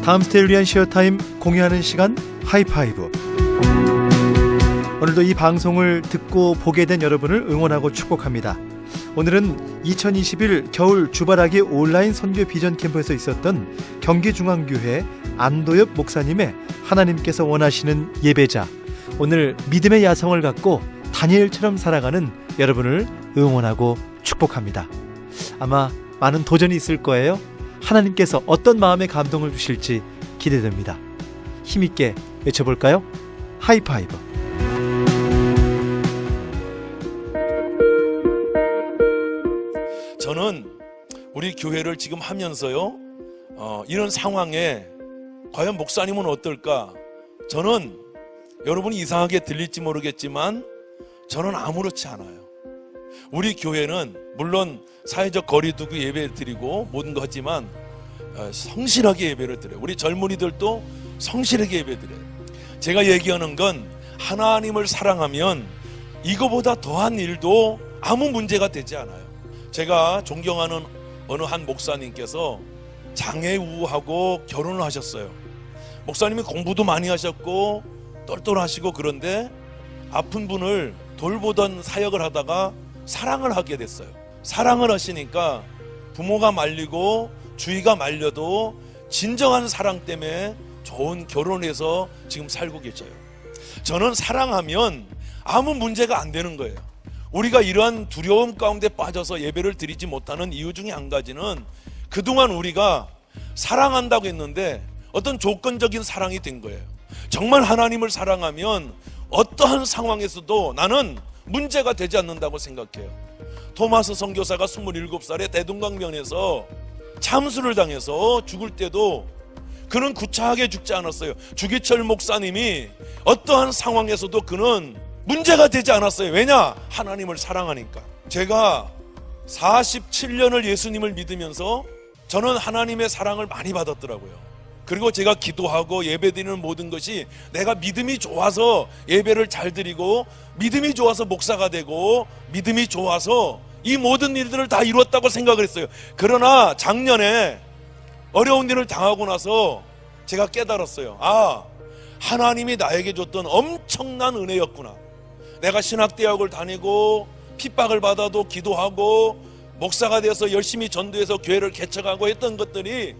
다음스테이를 위한 쉐어타임 공유하는 시간 하이파이브. 오늘도 이 방송을 듣고 보게 된 여러분을 응원하고 축복합니다. 오늘은 2021 겨울 주바라기 온라인 선교 비전 캠프에서 있었던 경기중앙교회 안도엽 목사님의 하나님께서 원하시는 예배자, 오늘 믿음의 야성을 갖고 다니엘처럼 살아가는 여러분을 응원하고 축복합니다. 아마 많은 도전이 있을 거예요. 하나님께서 어떤 마음의 감동을 주실지 기대됩니다. 힘있게 외쳐볼까요? 하이파이브. 저는 우리 교회를 지금 하면서요, 이런 상황에 과연 목사님은 어떨까? 저는 여러분이 이상하게 들릴지 모르겠지만 저는 아무렇지 않아요. 우리 교회는 물론 사회적 거리 두고 예배 드리고 모든 거 하지만 성실하게 예배를 드려요. 우리 젊은이들도 성실하게 예배 드려요. 제가 얘기하는 건 하나님을 사랑하면 이거보다 더한 일도 아무 문제가 되지 않아요. 제가 존경하는 어느 한 목사님께서 장애우하고 결혼을 하셨어요. 목사님이 공부도 많이 하셨고 똘똘하시고, 그런데 아픈 분을 돌보던 사역을 하다가 사랑을 하게 됐어요. 사랑을 하시니까 부모가 말리고 주위가 말려도 진정한 사랑 때문에 좋은 결혼해서 지금 살고 계셔요. 저는 사랑하면 아무 문제가 안 되는 거예요. 우리가 이러한 두려움 가운데 빠져서 예배를 드리지 못하는 이유 중에 한 가지는 그동안 우리가 사랑한다고 했는데 어떤 조건적인 사랑이 된 거예요. 정말 하나님을 사랑하면 어떠한 상황에서도 나는 문제가 되지 않는다고 생각해요. 토마스 선교사가 27살에 대동강변에서 참수를 당해서 죽을 때도 그는 구차하게 죽지 않았어요. 주기철 목사님이 어떠한 상황에서도 그는 문제가 되지 않았어요. 왜냐? 하나님을 사랑하니까. 제가 47년을 예수님을 믿으면서 저는 하나님의 사랑을 많이 받았더라고요. 그리고 제가 기도하고 예배드리는 모든 것이 내가 믿음이 좋아서 예배를 잘 드리고 믿음이 좋아서 목사가 되고 믿음이 좋아서 이 모든 일들을 다 이루었다고 생각을 했어요. 그러나 작년에 어려운 일을 당하고 나서 제가 깨달았어요. 아, 하나님이 나에게 줬던 엄청난 은혜였구나. 내가 신학대학을 다니고 핍박을 받아도 기도하고 목사가 되어서 열심히 전도해서 교회를 개척하고 했던 것들이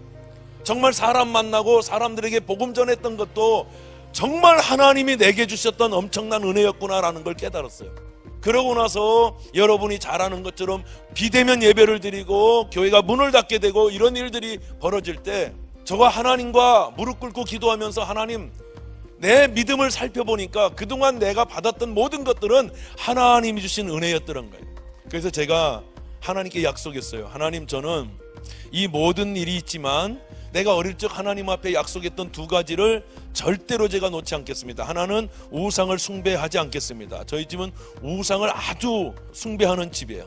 정말 사람 만나고 사람들에게 복음 전했던 것도 정말 하나님이 내게 주셨던 엄청난 은혜였구나라는 걸 깨달았어요. 그러고 나서 여러분이 잘 아는 것처럼 비대면 예배를 드리고 교회가 문을 닫게 되고 이런 일들이 벌어질 때 저가 하나님과 무릎 꿇고 기도하면서 하나님, 내 믿음을 살펴보니까 그동안 내가 받았던 모든 것들은 하나님이 주신 은혜였더란 거예요. 그래서 제가 하나님께 약속했어요. 하나님, 저는 이 모든 일이 있지만 내가 어릴 적 하나님 앞에 약속했던 두 가지를 절대로 제가 놓지 않겠습니다. 하나는 우상을 숭배하지 않겠습니다. 저희 집은 우상을 아주 숭배하는 집이에요.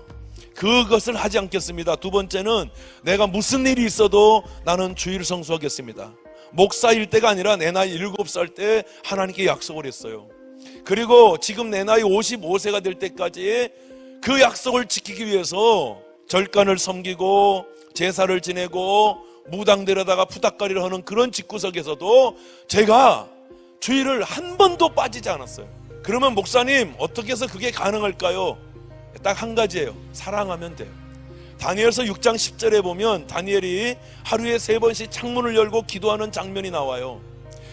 그것을 하지 않겠습니다. 두 번째는 내가 무슨 일이 있어도 나는 주의를 성수하겠습니다. 목사일 때가 아니라 내 나이 7살 때 하나님께 약속을 했어요. 그리고 지금 내 나이 55세가 될 때까지 그 약속을 지키기 위해서 절간을 섬기고 제사를 지내고 무당 데려다가 푸닥거리를 하는 그런 집구석에서도 제가 주의를 한 번도 빠지지 않았어요. 그러면 목사님, 어떻게 해서 그게 가능할까요? 딱 한 가지예요. 사랑하면 돼요. 다니엘서 6장 10절에 보면 다니엘이 하루에 3번씩 창문을 열고 기도하는 장면이 나와요.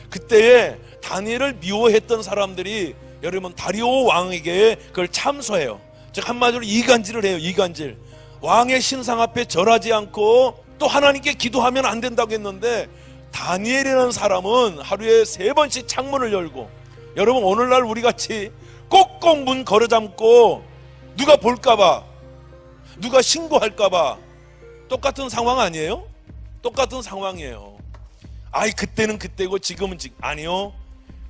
그때에 다니엘을 미워했던 사람들이 여러분 다리오 왕에게 그걸 참소해요. 즉 한마디로 이간질을 해요. 이간질. 왕의 신상 앞에 절하지 않고 또 하나님께 기도하면 안 된다고 했는데 다니엘이라는 사람은 하루에 3번씩 창문을 열고, 여러분 오늘날 우리같이 꼭꼭 문 걸어잠고 누가 볼까봐, 누가 신고할까봐 똑같은 상황 아니에요? 똑같은 상황이에요. 아이, 그때는 그때고 지금은 지금. 아니요,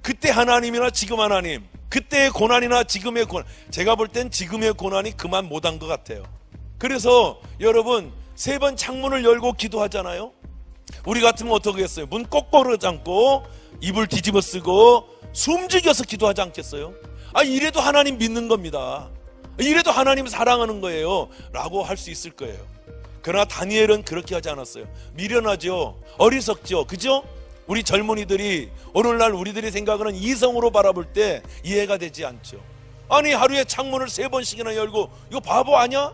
그때 하나님이나 지금 하나님, 그때의 고난이나 지금의 고난, 제가 볼 땐 지금의 고난이 그만 못한 것 같아요. 그래서 여러분 3번 창문을 열고 기도하잖아요. 우리 같으면 어떻게 했어요? 문 꼭 걸어잠고 이불 뒤집어 쓰고 숨죽여서 기도하지 않겠어요? 아, 이래도 하나님 믿는 겁니다. 이래도 하나님 사랑하는 거예요 라고 할 수 있을 거예요. 그러나 다니엘은 그렇게 하지 않았어요. 미련하죠. 어리석죠. 그죠? 우리 젊은이들이 오늘날 우리들이 생각하는 이성으로 바라볼 때 이해가 되지 않죠. 아니 하루에 창문을 3번씩이나 열고 이거 바보 아니야?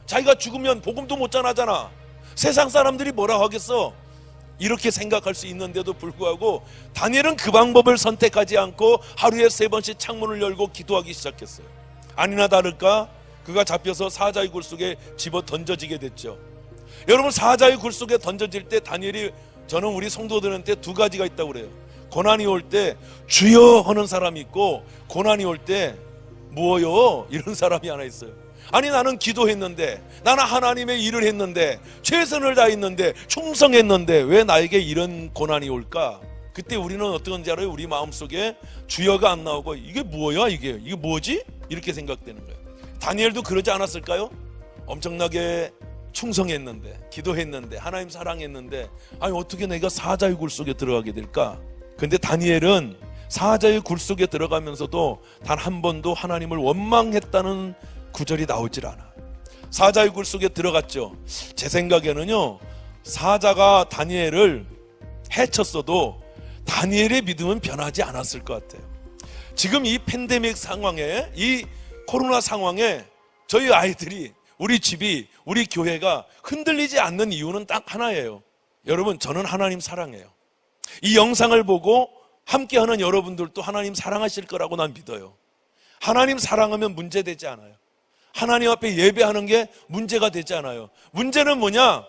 자기가 죽으면 복음도 못 전하잖아. 세상 사람들이 뭐라 하겠어? 이렇게 생각할 수 있는데도 불구하고 다니엘은 그 방법을 선택하지 않고 하루에 3번씩 창문을 열고 기도하기 시작했어요. 아니나 다를까 그가 잡혀서 사자의 굴 속에 집어 던져지게 됐죠. 여러분, 사자의 굴 속에 던져질 때 다니엘이, 저는 우리 성도들한테 2가지가 있다고 그래요. 고난이 올 때 주여 하는 사람이 있고, 고난이 올 때 뭐요? 이런 사람이 하나 있어요. 아니 나는 기도했는데, 나는 하나님의 일을 했는데, 최선을 다했는데, 충성했는데 왜 나에게 이런 고난이 올까? 그때 우리는 어떤지 알아요? 우리 마음속에 주여가 안 나오고 이게 뭐야, 이게 뭐지? 이렇게 생각되는 거예요. 다니엘도 그러지 않았을까요? 엄청나게 충성했는데, 기도했는데, 하나님 사랑했는데, 아니 어떻게 내가 사자의 굴 속에 들어가게 될까? 근데 다니엘은 사자의 굴 속에 들어가면서도 단 한 번도 하나님을 원망했다는 구절이 나오질 않아. 사자의 굴 속에 들어갔죠. 제 생각에는요, 사자가 다니엘을 해쳤어도 다니엘의 믿음은 변하지 않았을 것 같아요. 지금 이 팬데믹 상황에, 이 코로나 상황에 저희 아이들이, 우리 집이, 우리 교회가 흔들리지 않는 이유는 딱 하나예요. 여러분, 저는 하나님 사랑해요. 이 영상을 보고 함께하는 여러분들도 하나님 사랑하실 거라고 난 믿어요. 하나님 사랑하면 문제되지 않아요. 하나님 앞에 예배하는 게 문제가 되지 않아요. 문제는 뭐냐?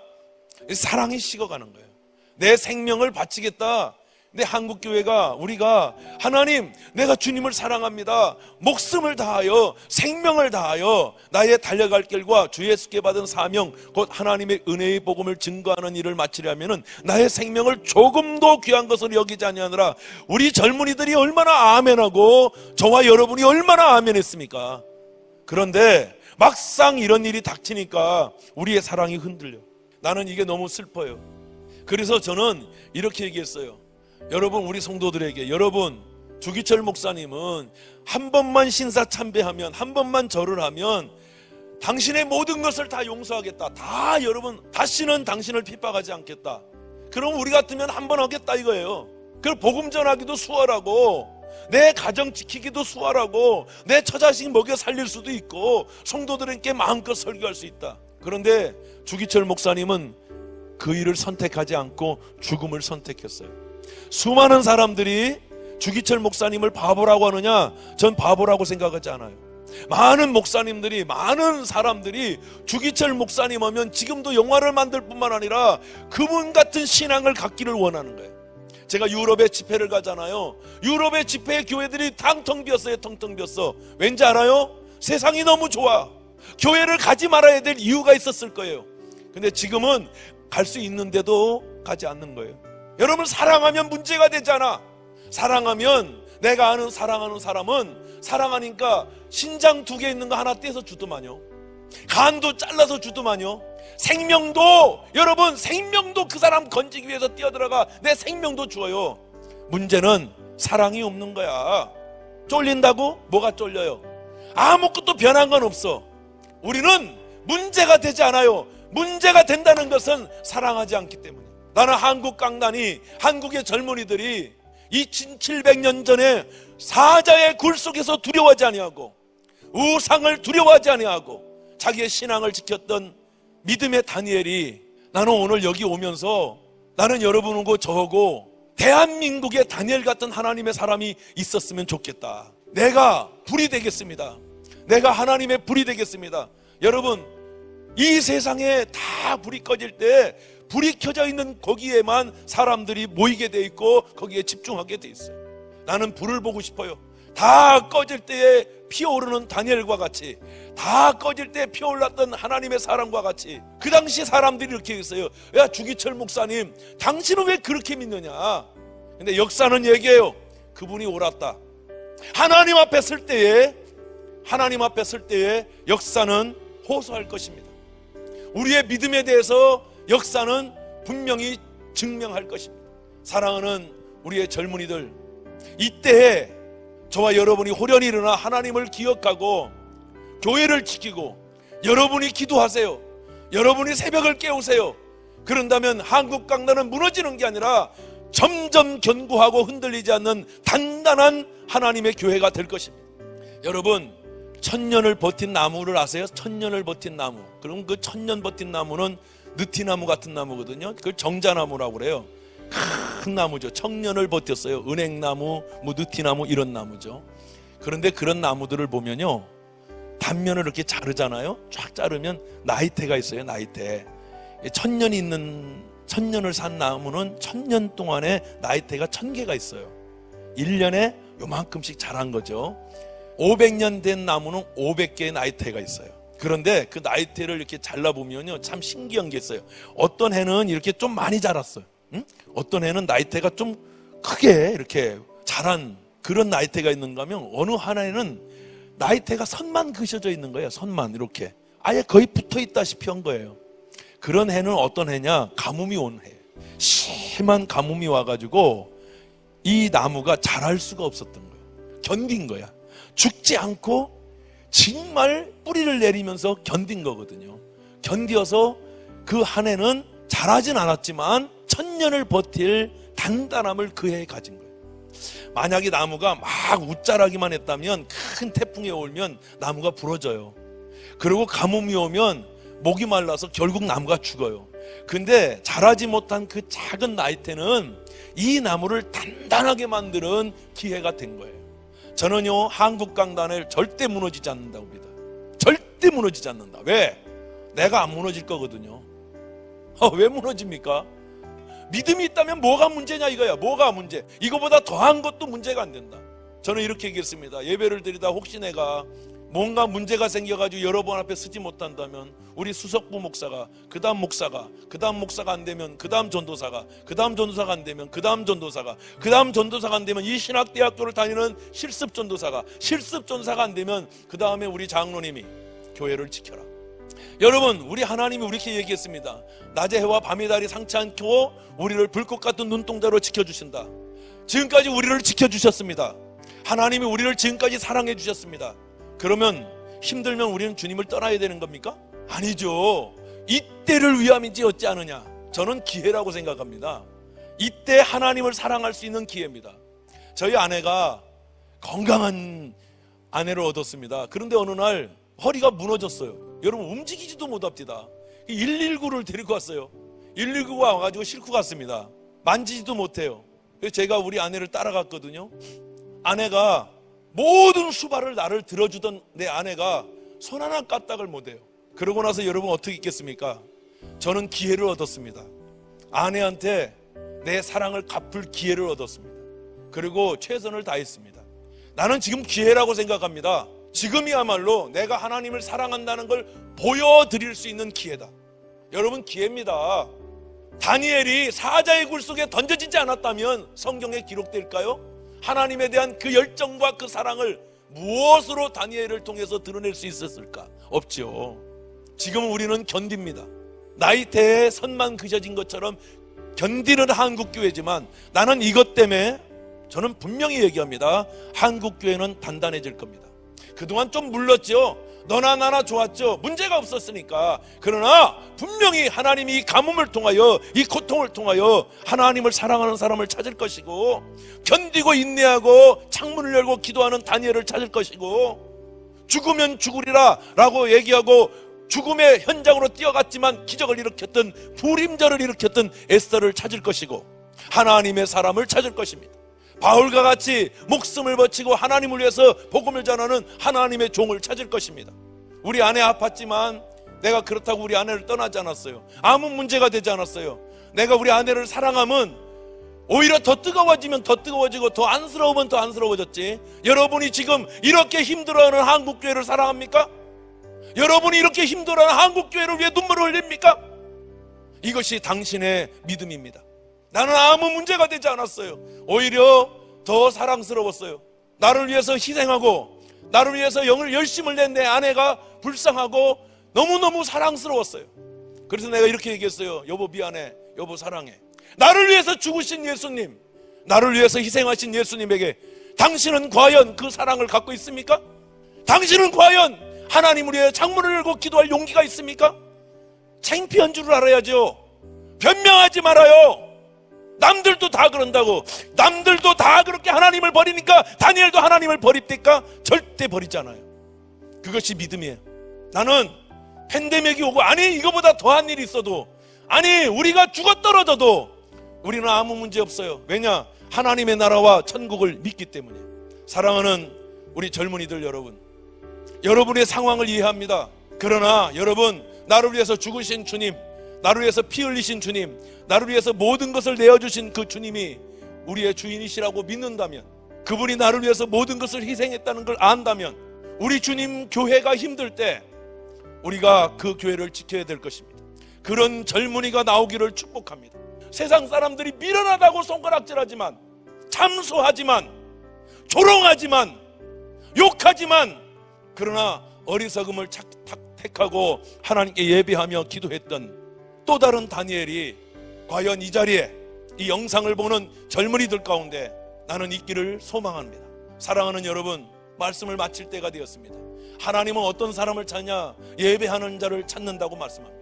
사랑이 식어가는 거예요. 내 생명을 바치겠다. 근데 한국교회가, 우리가 하나님, 내가 주님을 사랑합니다, 목숨을 다하여 생명을 다하여 나의 달려갈 길과 주 예수께 받은 사명, 곧 하나님의 은혜의 복음을 증거하는 일을 마치려면 나의 생명을 조금도 귀한 것으로 여기지 아니하느라, 우리 젊은이들이 얼마나 아멘하고 저와 여러분이 얼마나 아멘했습니까? 그런데 막상 이런 일이 닥치니까 우리의 사랑이 흔들려. 나는 이게 너무 슬퍼요. 그래서 저는 이렇게 얘기했어요. 여러분, 우리 성도들에게, 여러분, 주기철 목사님은 한 번만 신사 참배하면, 한 번만 절을 하면 당신의 모든 것을 다 용서하겠다. 다, 여러분, 다시는 당신을 핍박하지 않겠다. 그럼 우리 같으면 한 번 하겠다 이거예요. 그걸 복음 전하기도 수월하고, 내 가정 지키기도 수월하고, 내 처자식 먹여 살릴 수도 있고, 성도들에게 마음껏 설교할 수 있다. 그런데 주기철 목사님은 그 일을 선택하지 않고 죽음을 선택했어요. 수많은 사람들이 주기철 목사님을 바보라고 하느냐? 전 바보라고 생각하지 않아요. 많은 목사님들이, 많은 사람들이 주기철 목사님 하면 지금도 영화를 만들 뿐만 아니라 그분 같은 신앙을 갖기를 원하는 거예요. 제가 유럽에 집회를 가잖아요. 유럽의 집회 교회들이 텅텅 비었어요. 텅텅 비었어. 왠지 알아요? 세상이 너무 좋아. 교회를 가지 말아야 될 이유가 있었을 거예요. 근데 지금은 갈 수 있는데도 가지 않는 거예요. 여러분, 사랑하면 문제가 되잖아. 사랑하면, 내가 아는 사랑하는 사람은 사랑하니까 신장 2개 있는 거 하나 떼서 주더만요. 간도 잘라서 주더만요. 생명도, 여러분, 생명도 그 사람 건지기 위해서 뛰어들어가 내 생명도 주어요. 문제는 사랑이 없는 거야. 쫄린다고? 뭐가 쫄려요? 아무것도 변한 건 없어. 우리는 문제가 되지 않아요. 문제가 된다는 것은 사랑하지 않기 때문에. 나는 한국 강단이, 한국의 젊은이들이 2700년 전에 사자의 굴 속에서 두려워하지 아니하고, 우상을 두려워하지 아니하고 자기의 신앙을 지켰던 믿음의 다니엘이, 나는 오늘 여기 오면서 나는 여러분하고 저하고 대한민국의 다니엘 같은 하나님의 사람이 있었으면 좋겠다. 내가 불이 되겠습니다. 내가 하나님의 불이 되겠습니다. 여러분, 이 세상에 다 불이 꺼질 때 불이 켜져 있는 거기에만 사람들이 모이게 돼 있고 거기에 집중하게 돼 있어요. 나는 불을 보고 싶어요. 다 꺼질 때에 피어오르는 다니엘과 같이, 다 꺼질 때 피어올랐던 하나님의 사람과 같이. 그 당시 사람들이 이렇게 했어요. 야, 주기철 목사님, 당신은 왜 그렇게 믿느냐? 근데 역사는 얘기해요. 그분이 옳았다. 하나님 앞에 설 때에, 하나님 앞에 설 때에 역사는 호소할 것입니다. 우리의 믿음에 대해서 역사는 분명히 증명할 것입니다. 사랑하는 우리의 젊은이들, 이때에 저와 여러분이 호련히 일어나 하나님을 기억하고 교회를 지키고 여러분이 기도하세요. 여러분이 새벽을 깨우세요. 그런다면 한국 강단은 무너지는 게 아니라 점점 견고하고 흔들리지 않는 단단한 하나님의 교회가 될 것입니다. 여러분, 1000년을 버틴 나무를 아세요? 1000년을 버틴 나무. 그럼 그 1000년 버틴 나무는 느티나무 같은 나무거든요. 그걸 정자나무라고 그래요. 큰 나무죠. 1000년을 버텼어요. 은행나무, 느티나무 이런 나무죠. 그런데 그런 나무들을 보면요, 단면을 이렇게 자르잖아요. 쫙 자르면 나이테가 있어요. 나이테. 1000년을 산 나무는 1000년 동안에 나이테가 1000개가 있어요. 1년에 요만큼씩 자란 거죠. 500년 된 나무는 500개의 나이테가 있어요. 그런데 그 나이테를 이렇게 잘라보면요, 참 신기한 게 있어요. 어떤 해는 이렇게 좀 많이 자랐어요. 어떤 해는 나이테가 좀 크게 이렇게 자란 그런 나이테가 있는가 하면, 어느 하나에는 나이테가 선만 그셔져 있는 거예요. 선만 이렇게 아예 거의 붙어 있다시피 한 거예요. 그런 해는 어떤 해냐? 가뭄이 온 해. 심한 가뭄이 와가지고 이 나무가 자랄 수가 없었던 거예요. 견딘 거야. 죽지 않고 정말 뿌리를 내리면서 견딘 거거든요. 견디어서 그 한 해는 자라진 않았지만 1000년을 버틸 단단함을 그 해에 가진 거예요. 만약에 나무가 막 웃자라기만 했다면, 큰 태풍이 오면 나무가 부러져요. 그리고 가뭄이 오면 목이 말라서 결국 나무가 죽어요. 근데 자라지 못한 그 작은 나이테는 이 나무를 단단하게 만드는 기회가 된 거예요. 저는요, 한국 강단을 절대 무너지지 않는다고 봅니다. 절대 무너지지 않는다. 왜? 내가 안 무너질 거거든요. 왜 무너집니까? 믿음이 있다면 뭐가 문제냐 이거야. 뭐가 문제? 이거보다 더한 것도 문제가 안 된다. 저는 이렇게 얘기했습니다. 예배를 드리다 혹시 내가 뭔가 문제가 생겨가지고 여러분 앞에 서지 못한다면, 우리 수석부 목사가, 그 다음 목사가, 그 다음 목사가 안 되면 그 다음 전도사가, 그 다음 전도사가 안 되면 그 다음 전도사가, 그 다음 전도사가 안 되면 이 신학대학교를 다니는 실습 전도사가, 실습 전도사가 안 되면 그 다음에 우리 장로님이 교회를 지켜라. 여러분, 우리 하나님이 우리에게 얘기했습니다. 낮의 해와 밤의 달이 상치 않고 우리를 불꽃 같은 눈동자로 지켜주신다. 지금까지 우리를 지켜주셨습니다. 하나님이 우리를 지금까지 사랑해 주셨습니다. 그러면 힘들면 우리는 주님을 떠나야 되는 겁니까? 아니죠. 이때를 위함이지 어찌 않으냐. 저는 기회라고 생각합니다. 이때 하나님을 사랑할 수 있는 기회입니다. 저희 아내가 건강한 아내를 얻었습니다. 그런데 어느 날 허리가 무너졌어요. 여러분, 움직이지도 못합니다. 119를 데리고 왔어요. 119가 와가지고 싣고 갔습니다. 만지지도 못해요. 그래서 제가 우리 아내를 따라갔거든요. 아내가 모든 수발을 나를 들어주던 내 아내가 손 하나 까딱을 못해요. 그러고 나서 여러분 어떻게 있겠습니까? 저는 기회를 얻었습니다. 아내한테 내 사랑을 갚을 기회를 얻었습니다. 그리고 최선을 다했습니다. 나는 지금 기회라고 생각합니다. 지금이야말로 내가 하나님을 사랑한다는 걸 보여드릴 수 있는 기회다. 여러분, 기회입니다. 다니엘이 사자의 굴 속에 던져지지 않았다면 성경에 기록될까요? 하나님에 대한 그 열정과 그 사랑을 무엇으로 다니엘을 통해서 드러낼 수 있었을까? 없죠. 지금 우리는 견딥니다. 나이테에 선만 그셔진 것처럼 견디는 한국교회지만, 나는 이것 때문에 저는 분명히 얘기합니다. 한국교회는 단단해질 겁니다. 그동안 좀 물렀죠. 너나 나나 좋았죠. 문제가 없었으니까. 그러나 분명히 하나님이 이 가뭄을 통하여, 이 고통을 통하여 하나님을 사랑하는 사람을 찾을 것이고, 견디고 인내하고 창문을 열고 기도하는 다니엘을 찾을 것이고, 죽으면 죽으리라 라고 얘기하고 죽음의 현장으로 뛰어갔지만 기적을 일으켰던, 불임절을 일으켰던 에스더를 찾을 것이고, 하나님의 사람을 찾을 것입니다. 바울과 같이 목숨을 바치고 하나님을 위해서 복음을 전하는 하나님의 종을 찾을 것입니다. 우리 아내 아팠지만 내가 그렇다고 우리 아내를 떠나지 않았어요. 아무 문제가 되지 않았어요. 내가 우리 아내를 사랑하면 오히려 더 뜨거워지면 더 뜨거워지고, 더 안쓰러우면 더 안쓰러워졌지. 여러분이 지금 이렇게 힘들어하는 한국교회를 사랑합니까? 여러분이 이렇게 힘들어하는 한국교회를 위해 눈물을 흘립니까? 이것이 당신의 믿음입니다. 나는 아무 문제가 되지 않았어요. 오히려 더 사랑스러웠어요. 나를 위해서 희생하고 나를 위해서 열심을 낸 내 아내가 불쌍하고 너무너무 사랑스러웠어요. 그래서 내가 이렇게 얘기했어요. 여보 미안해, 여보 사랑해. 나를 위해서 죽으신 예수님, 나를 위해서 희생하신 예수님에게 당신은 과연 그 사랑을 갖고 있습니까? 당신은 과연 하나님을 위해 창문을 열고 기도할 용기가 있습니까? 창피한 줄을 알아야죠. 변명하지 말아요. 남들도 다 그런다고. 남들도 다 그렇게 하나님을 버리니까 다니엘도 하나님을 버립니까? 절대 버리지 않아요. 그것이 믿음이에요. 나는 팬데믹이 오고, 아니 이거보다 더한 일이 있어도, 아니 우리가 죽어 떨어져도 우리는 아무 문제 없어요. 왜냐? 하나님의 나라와 천국을 믿기 때문에. 사랑하는 우리 젊은이들 여러분, 여러분의 상황을 이해합니다. 그러나 여러분, 나를 위해서 죽으신 주님, 나를 위해서 피 흘리신 주님, 나를 위해서 모든 것을 내어주신 그 주님이 우리의 주인이시라고 믿는다면, 그분이 나를 위해서 모든 것을 희생했다는 걸 안다면, 우리 주님 교회가 힘들 때 우리가 그 교회를 지켜야 될 것입니다. 그런 젊은이가 나오기를 축복합니다. 세상 사람들이 미련하다고 손가락질하지만, 참소하지만, 조롱하지만, 욕하지만, 그러나 어리석음을 택하고 하나님께 예배하며 기도했던 또 다른 다니엘이 과연 이 자리에, 이 영상을 보는 젊은이들 가운데 나는 있기를 소망합니다. 사랑하는 여러분, 말씀을 마칠 때가 되었습니다. 하나님은 어떤 사람을 찾냐? 예배하는 자를 찾는다고 말씀합니다.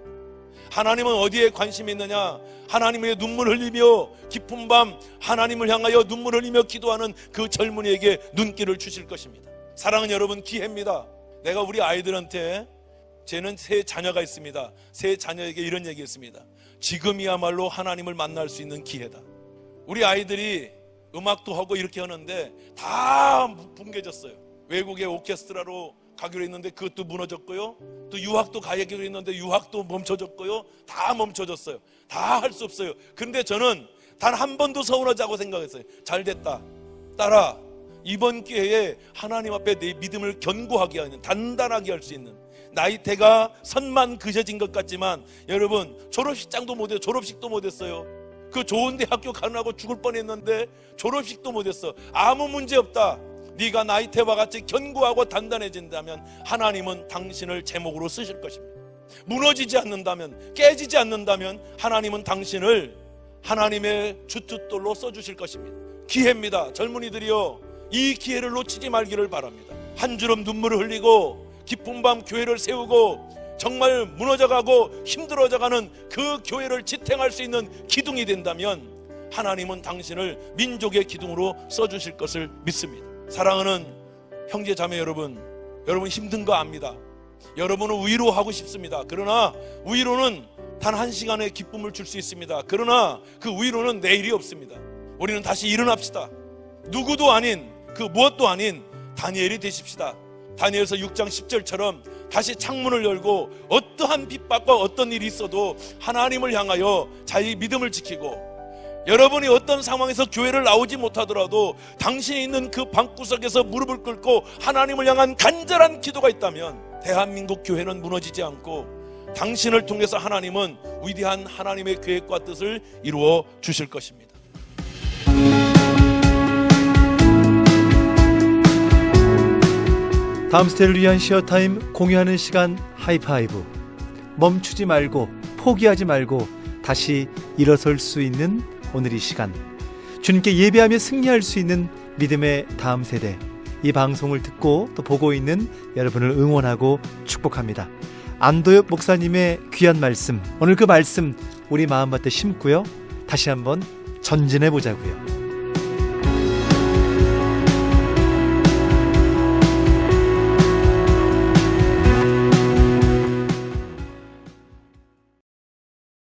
하나님은 어디에 관심이 있느냐? 하나님의 눈물 흘리며 깊은 밤 하나님을 향하여 눈물 흘리며 기도하는 그 젊은이에게 눈길을 주실 것입니다. 사랑하는 여러분, 기회입니다. 내가 우리 아이들한테, 쟤는 세 자녀가 있습니다. 세 자녀에게 이런 얘기했습니다. 지금이야말로 하나님을 만날 수 있는 기회다. 우리 아이들이 음악도 하고 이렇게 하는데 다 붕괴졌어요. 외국의 오케스트라로 가기로 했는데 그것도 무너졌고요, 또 유학도 가기로 했는데 유학도 멈춰졌고요, 다 멈춰졌어요. 다 할 수 없어요. 근데 저는 단 한 번도 서운하지 않고 생각했어요. 잘 됐다, 딸아, 이번 기회에 하나님 앞에 내 믿음을 견고하게 하는, 단단하게 할 수 있는, 나이대가 선만 그셔진 것 같지만 여러분, 졸업식장도 못해요. 졸업식도 못했어요. 그 좋은 대학교 가느라고 죽을 뻔했는데 졸업식도 못했어. 아무 문제 없다. 네가 나이테와 같이 견고하고 단단해진다면 하나님은 당신을 제목으로 쓰실 것입니다. 무너지지 않는다면, 깨지지 않는다면 하나님은 당신을 하나님의 주춧돌로 써주실 것입니다. 기회입니다. 젊은이들이요, 이 기회를 놓치지 말기를 바랍니다. 한 주름 눈물을 흘리고 깊은 밤 교회를 세우고 정말 무너져가고 힘들어져가는 그 교회를 지탱할 수 있는 기둥이 된다면 하나님은 당신을 민족의 기둥으로 써주실 것을 믿습니다. 사랑하는 형제 자매 여러분, 여러분 힘든 거 압니다. 여러분은 위로하고 싶습니다. 그러나 위로는 단 한 시간의 기쁨을 줄 수 있습니다. 그러나 그 위로는 내일이 없습니다. 우리는 다시 일어납시다. 누구도 아닌, 그 무엇도 아닌 다니엘이 되십시다. 다니엘서 6장 10절처럼 다시 창문을 열고 어떠한 핍박과 어떤 일이 있어도 하나님을 향하여 자기 믿음을 지키고, 여러분이 어떤 상황에서 교회를 나오지 못하더라도 당신이 있는 그 방구석에서 무릎을 꿇고 하나님을 향한 간절한 기도가 있다면 대한민국 교회는 무너지지 않고 당신을 통해서 하나님은 위대한 하나님의 계획과 뜻을 이루어 주실 것입니다. 다음 스테이를 위한 시어타임, 공유하는 시간 하이파이브. 멈추지 말고 포기하지 말고 다시 일어설 수 있는 오늘 이 시간, 주님께 예배하며 승리할 수 있는 믿음의 다음 세대, 이 방송을 듣고 또 보고 있는 여러분을 응원하고 축복합니다. 안도엽 목사님의 귀한 말씀, 오늘 그 말씀 우리 마음밭에 심고요, 다시 한번 전진해 보자고요.